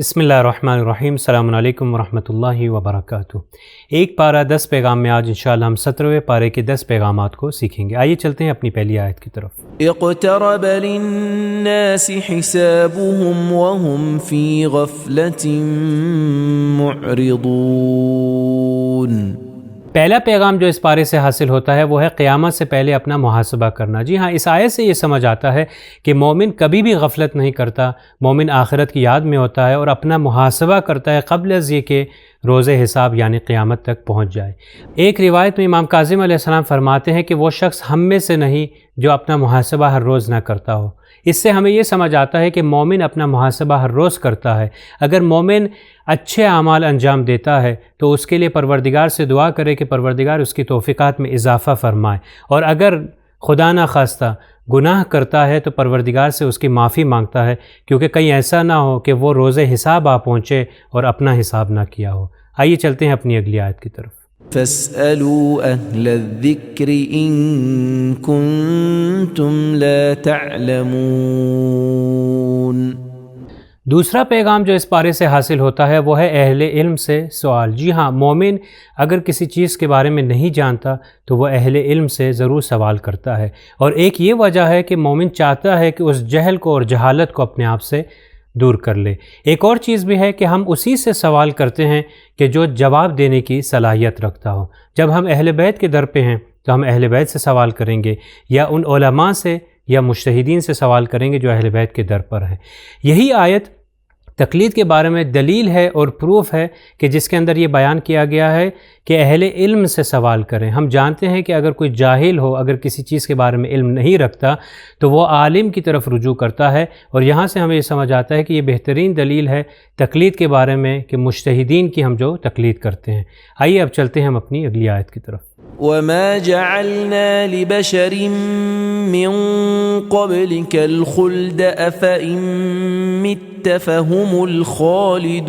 بسم اللہ الرحمن الرحیم، السلام علیکم ورحمۃ اللہ وبرکاتہ۔ ایک پارہ 10 پیغام میں آج انشاءاللہ ہم 17ویں پارے کے 10 پیغامات کو سیکھیں گے۔ آئیے چلتے ہیں اپنی پہلی آیت کی طرف۔ اقترب للناس حسابهم وهم في غفلة معرضون۔ پہلا پیغام جو اس پارے سے حاصل ہوتا ہے وہ ہے قیامت سے پہلے اپنا محاسبہ کرنا۔ جی ہاں، اس آیت سے یہ سمجھ آتا ہے کہ مومن کبھی بھی غفلت نہیں کرتا، مومن آخرت کی یاد میں ہوتا ہے اور اپنا محاسبہ کرتا ہے قبل از یہ کہ روز حساب یعنی قیامت تک پہنچ جائے۔ ایک روایت میں امام کاظم علیہ السلام فرماتے ہیں کہ وہ شخص ہم میں سے نہیں جو اپنا محاسبہ ہر روز نہ کرتا ہو۔ اس سے ہمیں یہ سمجھ آتا ہے کہ مومن اپنا محاسبہ ہر روز کرتا ہے۔ اگر مومن اچھے اعمال انجام دیتا ہے تو اس کے لیے پروردگار سے دعا کرے کہ پروردگار اس کی توفیقات میں اضافہ فرمائے، اور اگر خدا نہ خواستہ گناہ کرتا ہے تو پروردگار سے اس کی معافی مانگتا ہے، کیونکہ کہیں ایسا نہ ہو کہ وہ روز حساب آ پہنچے اور اپنا حساب نہ کیا ہو۔ آئیے چلتے ہیں اپنی اگلی آیت کی طرف۔ فاسألوا أهل الذكر إن كنتم لا تعلمون۔ دوسرا پیغام جو اس پارے سے حاصل ہوتا ہے وہ ہے اہل علم سے سوال۔ جی ہاں، مومن اگر کسی چیز کے بارے میں نہیں جانتا تو وہ اہل علم سے ضرور سوال کرتا ہے، اور ایک یہ وجہ ہے کہ مومن چاہتا ہے کہ اس جہل کو اور جہالت کو اپنے آپ سے دور کر لے۔ ایک اور چیز بھی ہے کہ ہم اسی سے سوال کرتے ہیں کہ جو جواب دینے کی صلاحیت رکھتا ہو۔ جب ہم اہل بیت کے در پہ ہیں تو ہم اہل بیت سے سوال کریں گے، یا ان علماء سے یا مجتہدین سے سوال کریں گے جو اہل بیت کے در پر ہیں۔ یہی آیت تقلید کے بارے میں دلیل ہے اور پروف ہے کہ جس کے اندر یہ بیان کیا گیا ہے کہ اہل علم سے سوال کریں۔ ہم جانتے ہیں کہ اگر کوئی جاہل ہو، اگر کسی چیز کے بارے میں علم نہیں رکھتا تو وہ عالم کی طرف رجوع کرتا ہے، اور یہاں سے ہمیں یہ سمجھ آتا ہے کہ یہ بہترین دلیل ہے تقلید کے بارے میں کہ مجتہدین کی ہم جو تقلید کرتے ہیں۔ آئیے اب چلتے ہیں ہم اپنی اگلی آیت کی طرف۔ وما جعلنا لبشر من قبلك الخلد أفإن مت فهم الخالدون۔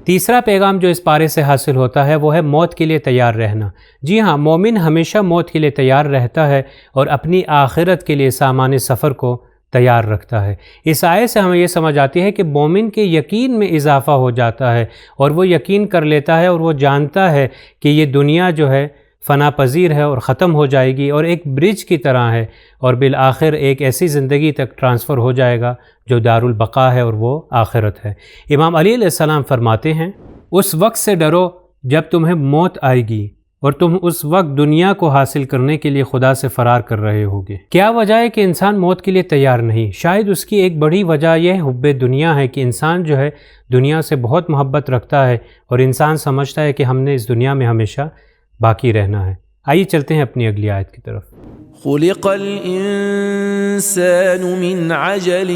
تیسرا پیغام جو اس پارے سے حاصل ہوتا ہے وہ ہے موت کے لیے تیار رہنا۔ جی ہاں، مومن ہمیشہ موت کے لیے تیار رہتا ہے اور اپنی آخرت کے لیے سامان سفر کو تیار رکھتا ہے۔ اس آیت سے ہمیں یہ سمجھ آتی ہے کہ مومن کے یقین میں اضافہ ہو جاتا ہے، اور وہ یقین کر لیتا ہے اور وہ جانتا ہے کہ یہ دنیا جو ہے فنا پذیر ہے اور ختم ہو جائے گی، اور ایک برج کی طرح ہے، اور بالآخر ایک ایسی زندگی تک ٹرانسفر ہو جائے گا جو دارالبقا ہے اور وہ آخرت ہے۔ امام علی علیہ السلام فرماتے ہیں، اس وقت سے ڈرو جب تمہیں موت آئے گی اور تم اس وقت دنیا کو حاصل کرنے کے لیے خدا سے فرار کر رہے ہوگے۔ کیا وجہ ہے کہ انسان موت کے لیے تیار نہیں؟ شاید اس کی ایک بڑی وجہ یہ حب دنیا ہے کہ انسان جو ہے دنیا سے بہت محبت رکھتا ہے، اور انسان سمجھتا ہے کہ ہم نے اس دنیا میں ہمیشہ باقی رہنا ہے۔ آئیے چلتے ہیں اپنی اگلی آیت کی طرف۔ خلق الانسان من عجل۔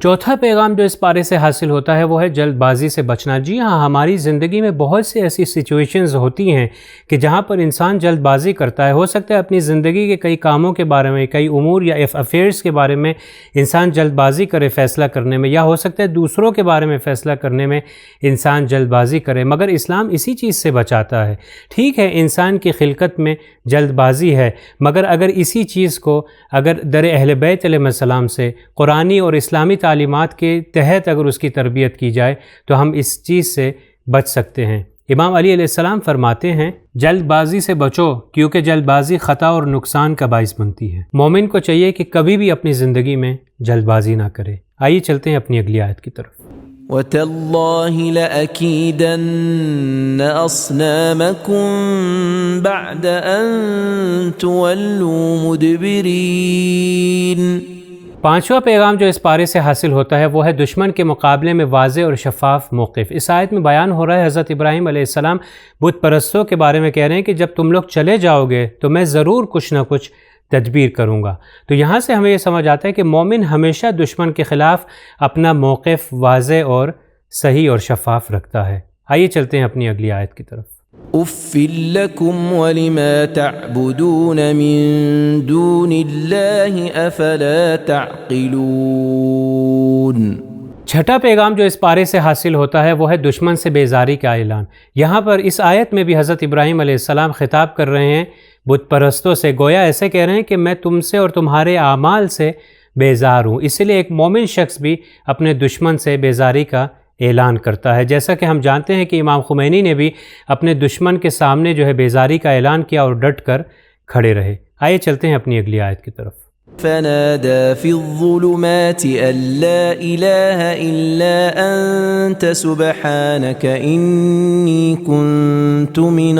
چوتھا پیغام جو اس پارے سے حاصل ہوتا ہے وہ ہے جلد بازی سے بچنا۔ جی ہاں، ہماری زندگی میں بہت سی ایسی سچویشنز ہوتی ہیں کہ جہاں پر انسان جلد بازی کرتا ہے۔ ہو سکتا ہے اپنی زندگی کے کئی کاموں کے بارے میں، کئی امور یا افیئرز کے بارے میں انسان جلد بازی کرے فیصلہ کرنے میں، یا ہو سکتا ہے دوسروں کے بارے میں فیصلہ کرنے میں انسان جلد بازی کرے، مگر اسلام اسی چیز سے بچاتا ہے۔ ٹھیک ہے، انسان کی خلقت میں جلد بازی ہے، مگر اگر اسی چیز کو اگر در اہل بیت علیہ السلام سے قرآنی اور اسلامی تعلیمات کے تحت اگر اس کی تربیت کی جائے تو ہم اس چیز سے بچ سکتے ہیں۔ امام علی علیہ السلام فرماتے ہیں، جلد بازی سے بچو کیونکہ جلد بازی خطا اور نقصان کا باعث بنتی ہے۔ مومن کو چاہیے کہ کبھی بھی اپنی زندگی میں جلد بازی نہ کرے۔ آئیے چلتے ہیں اپنی اگلی آیت کی طرف۔ وَتَاللَّهِ لَأَكِيدَنَّ أَصْنَامَكُمْ بَعْدَ أَن تُوَلُّوا مُدْبِرِينَ۔ پانچواں پیغام جو اس پارے سے حاصل ہوتا ہے وہ ہے دشمن کے مقابلے میں واضح اور شفاف موقف۔ اس آیت میں بیان ہو رہا ہے حضرت ابراہیم علیہ السلام بت پرستوں کے بارے میں کہہ رہے ہیں کہ جب تم لوگ چلے جاؤ گے تو میں ضرور کچھ نہ کچھ تدبیر کروں گا۔ تو یہاں سے ہمیں یہ سمجھ آتا ہے کہ مومن ہمیشہ دشمن کے خلاف اپنا موقف واضح اور صحیح اور شفاف رکھتا ہے۔ آئیے چلتے ہیں اپنی اگلی آیت کی طرف۔ اف لکم ولما تعبدون من دون اللہ افلا تعقلون۔ چھٹا پیغام جو اس پارے سے حاصل ہوتا ہے وہ ہے دشمن سے بیزاری کا اعلان۔ یہاں پر اس آیت میں بھی حضرت ابراہیم علیہ السلام خطاب کر رہے ہیں بت پرستوں سے، گویا ایسے کہہ رہے ہیں کہ میں تم سے اور تمہارے اعمال سے بیزار ہوں۔ اسی لیے ایک مومن شخص بھی اپنے دشمن سے بیزاری کا اعلان کرتا ہے، جیسا کہ ہم جانتے ہیں کہ امام خمینی نے بھی اپنے دشمن کے سامنے جو ہے بیزاری کا اعلان کیا اور ڈٹ کر کھڑے رہے۔ آئیے چلتے ہیں اپنی اگلی آیت کی طرف۔ فنادى في الظلمات أن لا إله إلا أنت سبحانك إني كنت من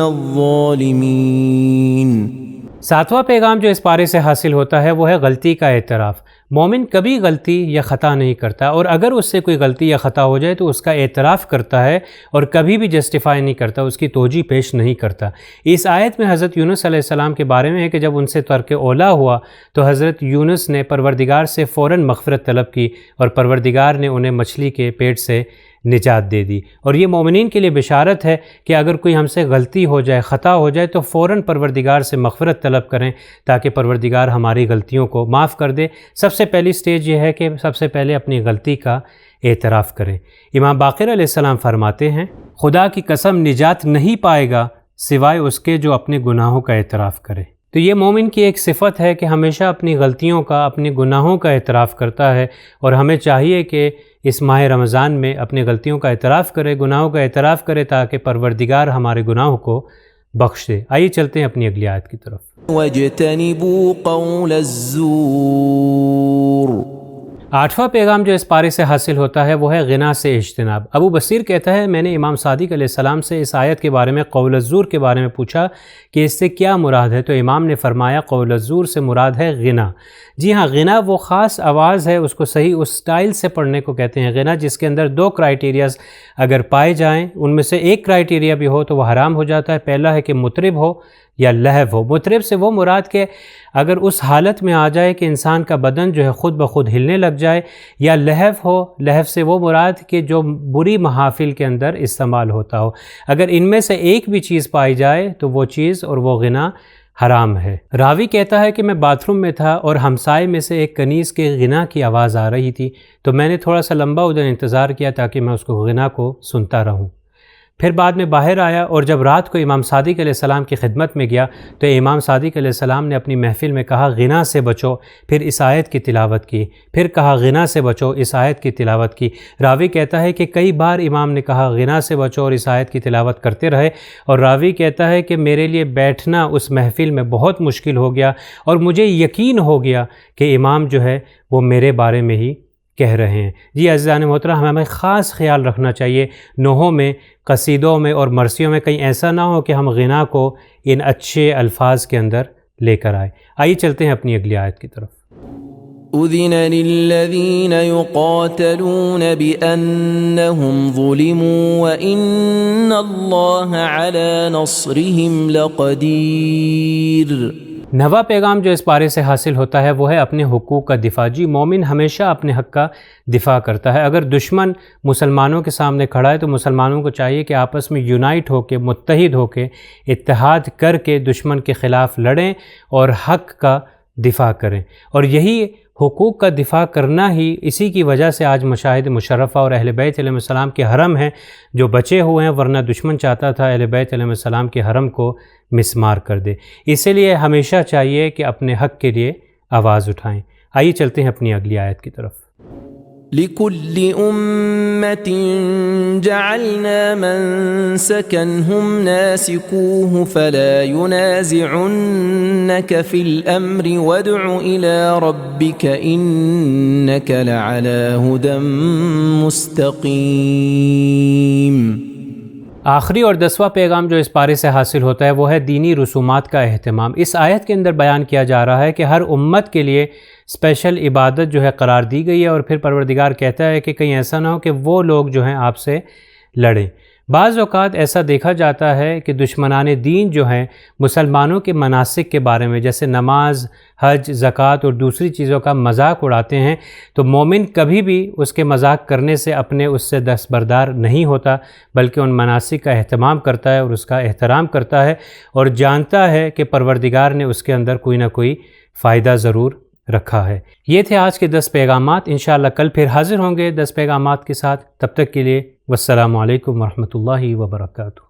الظالمين۔ ساتواں پیغام جو اس پارے سے حاصل ہوتا ہے وہ ہے غلطی کا اعتراف۔ مومن کبھی غلطی یا خطا نہیں کرتا، اور اگر اس سے کوئی غلطی یا خطا ہو جائے تو اس کا اعتراف کرتا ہے اور کبھی بھی جسٹیفائی نہیں کرتا، اس کی توجیہ پیش نہیں کرتا۔ اس آیت میں حضرت یونس علیہ السلام کے بارے میں ہے کہ جب ان سے ترک اولا ہوا تو حضرت یونس نے پروردگار سے فوراً مغفرت طلب کی اور پروردگار نے انہیں مچھلی کے پیٹ سے نجات دے دی۔ اور یہ مومنین کے لیے بشارت ہے کہ اگر کوئی ہم سے غلطی ہو جائے، خطا ہو جائے تو فوراً پروردگار سے مغفرت طلب کریں تاکہ پروردگار ہماری غلطیوں کو معاف کر دے۔ سب سے پہلی سٹیج یہ ہے کہ سب سے پہلے اپنی غلطی کا اعتراف کریں۔ امام باقر علیہ السلام فرماتے ہیں، خدا کی قسم نجات نہیں پائے گا سوائے اس کے جو اپنے گناہوں کا اعتراف کرے۔ تو یہ مومن کی ایک صفت ہے کہ ہمیشہ اپنی غلطیوں کا، اپنے گناہوں کا اعتراف کرتا ہے، اور ہمیں چاہیے کہ اس ماہ رمضان میں اپنی غلطیوں کا اعتراف کرے، گناہوں کا اعتراف کرے تاکہ پروردگار ہمارے گناہوں کو بخش دے۔ آئیے چلتے ہیں اپنی اگلی آیت کی طرف۔ واجتنبوا قول الزور۔ آٹھواں پیغام جو اس پارے سے حاصل ہوتا ہے وہ ہے غنا سے اجتناب۔ ابو بصیر کہتا ہے، میں نے امام صادق علیہ السلام سے اس آیت کے بارے میں قول الزور کے بارے میں پوچھا کہ اس سے کیا مراد ہے، تو امام نے فرمایا قول الزور سے مراد ہے غنا۔ جی ہاں، غنا وہ خاص آواز ہے، اس کو صحیح اس سٹائل سے پڑھنے کو کہتے ہیں غنا، جس کے اندر دو کرائیٹیریاز اگر پائے جائیں، ان میں سے ایک کرائیٹیریا بھی ہو تو وہ حرام ہو جاتا ہے۔ پہلا ہے کہ مطرب ہو یا لہو ہو۔ مطرب سے وہ مراد کہ اگر اس حالت میں آ جائے کہ انسان کا بدن جو ہے خود بخود ہلنے لگ جائے، یا لہو ہو، لہو سے وہ مراد کہ جو بری محافل کے اندر استعمال ہوتا ہو۔ اگر ان میں سے ایک بھی چیز پائی جائے تو وہ چیز اور وہ غنا حرام ہے۔ راوی کہتا ہے کہ میں باتھ روم میں تھا اور ہمسائے میں سے ایک کنیز کے غنا کی آواز آ رہی تھی، تو میں نے تھوڑا سا لمبا ادھر انتظار کیا تاکہ میں اس کو غنا کو سنتا رہوں۔ پھر بعد میں باہر آیا اور جب رات کو امام صادق علیہ السلام کی خدمت میں گیا تو امام صادق علیہ السلام نے اپنی محفل میں کہا غنا سے بچو، پھر اس آیت کی تلاوت کی، پھر کہا غنا سے بچو، اس آیت کی تلاوت کی۔ راوی کہتا ہے کہ کئی بار امام نے کہا غنا سے بچو اور اس آیت کی تلاوت کرتے رہے، اور راوی کہتا ہے کہ میرے لیے بیٹھنا اس محفل میں بہت مشکل ہو گیا اور مجھے یقین ہو گیا کہ امام جو ہے وہ میرے بارے میں ہی کہہ رہے ہیں۔ جی عزیزان محترم، ہمیں خاص خیال رکھنا چاہیے نوحوں میں، قصیدوں میں اور مرثیوں میں کہیں ایسا نہ ہو کہ ہم غنا کو ان اچھے الفاظ کے اندر لے کر آئے۔ آئیے چلتے ہیں اپنی اگلی آیت کی طرف۔ أذن للذين يقاتلون بأنهم ظلموا وإن الله على نصرهم لقدير۔ نواں پیغام جو اس پارے سے حاصل ہوتا ہے وہ ہے اپنے حقوق کا دفاع۔ جی مومن ہمیشہ اپنے حق کا دفاع کرتا ہے۔ اگر دشمن مسلمانوں کے سامنے کھڑا ہے تو مسلمانوں کو چاہیے کہ آپس میں یونائٹ ہو کے، متحد ہو کے، اتحاد کر کے دشمن کے خلاف لڑیں اور حق کا دفاع کریں، اور یہی حقوق کا دفاع کرنا ہی اسی کی وجہ سے آج مشاہد مشرفہ اور اہل بیت علیہ السلام کے حرم ہیں جو بچے ہوئے ہیں، ورنہ دشمن چاہتا تھا اہل بیت علیہ السلام کے حرم کو مسمار کر دے۔ اسی لیے ہمیشہ چاہیے کہ اپنے حق کے لیے آواز اٹھائیں۔ آئیے چلتے ہیں اپنی اگلی آیت کی طرف۔ لِكُلِّ أُمَّةٍ جَعَلْنَا مَنسَكًا هُمْ نَاسِكُوهُ فَلَا يُنَازِعُنَّكَ فِي الْأَمْرِ وَادْعُ إِلَى رَبِّكَ إِنَّكَ لَعَلَى هُدًى مُسْتَقِيمٍ۔ آخری اور 10واں پیغام جو اس پارے سے حاصل ہوتا ہے وہ ہے دینی رسومات کا اہتمام۔ اس آیت کے اندر بیان کیا جا رہا ہے کہ ہر امت کے لیے اسپیشل عبادت جو ہے قرار دی گئی ہے، اور پھر پروردگار کہتا ہے کہ کہیں ایسا نہ ہو کہ وہ لوگ جو ہیں آپ سے لڑیں۔ بعض اوقات ایسا دیکھا جاتا ہے کہ دشمنان دین جو ہیں مسلمانوں کے مناسک کے بارے میں، جیسے نماز، حج، زکوٰۃ اور دوسری چیزوں کا مذاق اڑاتے ہیں، تو مومن کبھی بھی اس کے مذاق کرنے سے اپنے اس سے دستبردار نہیں ہوتا، بلکہ ان مناسک کا اہتمام کرتا ہے اور اس کا احترام کرتا ہے، اور جانتا ہے کہ پروردگار نے اس کے اندر کوئی نہ کوئی فائدہ ضرور رکھا ہے۔ یہ تھے آج کے 10 پیغامات۔ انشاءاللہ کل پھر حاضر ہوں گے 10 پیغامات کے ساتھ۔ تب تک کے لیے والسلام علیکم ورحمۃ اللہ وبرکاتہ۔